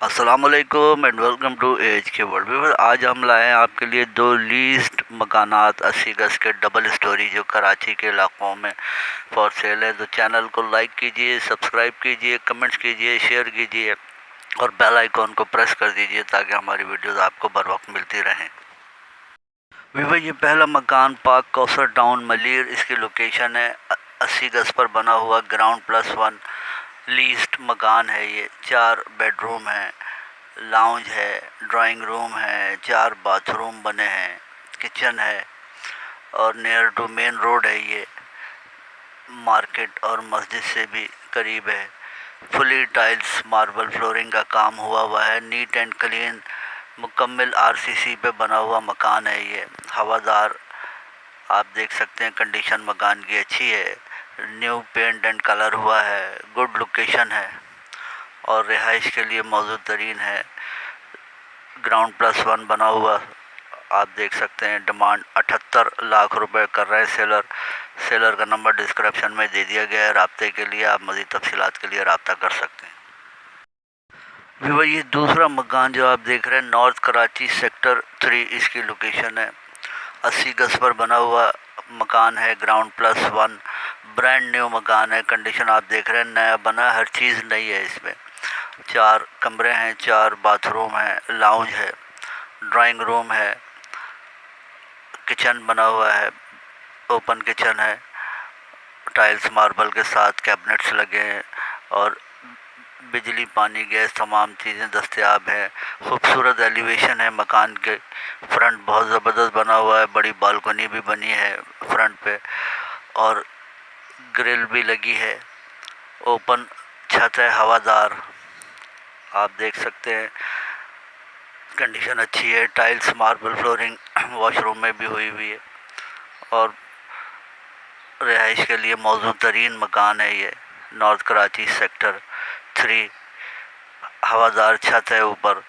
अस्सलामुअलैकुम and welcome to as के world viewer. आज हम लाए हैं आपके लिए दो लीस्ट मकानात 80 गज के डबल स्टोरी जो कराची के इलाकों में फॉर सेल है। तो चैनल को लाइक कीजिए, सब्सक्राइब कीजिए, कमेंट्स कीजिए, शेयर कीजिए और बेल आइकॉन को प्रेस कर दीजिए ताकि हमारी वीडियोस आपको बर वक्त मिलती रहें। व्यूअर, ये पहला मकान पार्क कौसर टाउन मलीर, इसकी लोकेशन है 80 गज पर बना हुआ ग्राउंड प्लस वन लीस्ट मकान है। ये 4 बेडरूम है, लाउंज है, ड्राइंग रूम है, 4 बाथरूम बने हैं, किचन है और नियर टू मेन रोड है। ये मार्केट और मस्जिद से भी करीब है। फुली टाइल्स मार्बल फ्लोरिंग का काम हुआ है। नीट एंड क्लीन मुकम्मल आरसीसी पे बना हुआ मकान है। ये हवादार, आप देख सकते हैं कंडीशन मकान की अच्छी है। न्यू पेंट एंड कलर हुआ है। गुड लोकेशन है और रिहाइश के लिए मौजूद तरीन है। ग्राउंड प्लस वन बना हुआ, आप देख सकते हैं। डिमांड 78 लाख रुपए कर रहे हैं सेलर का नंबर डिस्क्रिप्शन में दे दिया गया है। राब्ते के लिए आप मज़ीद तफसीलात के लिए रब्ता कर सकते हैं। व्यूअर, ये दूसरा मकान जो आप देख रहे हैं नॉर्थ कराची सेक्टर 3 इसकी लोकेशन है। 80 गज पर बना हुआ मकान है। Ground plus one brand new मकान है। कंडीशन आप देख रहे हैं नया बना, हर चीज़ नई है इसमें। 4 कमरे हैं, 4 बाथरूम हैं, लाउंज है, ड्राइंग रूम है, किचन बना हुआ है, ओपन किचन है, टाइल्स मार्बल के साथ कैबिनेट्स लगे हैं और बिजली पानी गैस तमाम चीज़ें दस्तयाब हैं। खूबसूरत एलिवेशन है मकान के। फ्रंट बहुत ज़बरदस्त बना हुआ है, बड़ी बालकनी भी बनी है फ्रंट पे और ग्रिल भी लगी है। ओपन छत है, हवादार, आप देख सकते हैं। कंडीशन अच्छी है। टाइल्स मार्बल फ्लोरिंग वॉशरूम में भी हुई हुई है और रिहाइश के लिए मौजूद तरीन मकान है। ये नॉर्थ कराची सेक्टर 3, हवादार छत है ऊपर।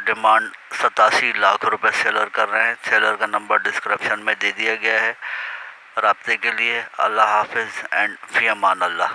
डिमांड 87 लाख रुपए सेलर कर रहे हैं। सेलर का नंबर डिस्क्रिप्शन में दे दिया गया है। राब्ते के लिए अल्लाह हाफिज़ एंड फ़ी अमान अल्लाह।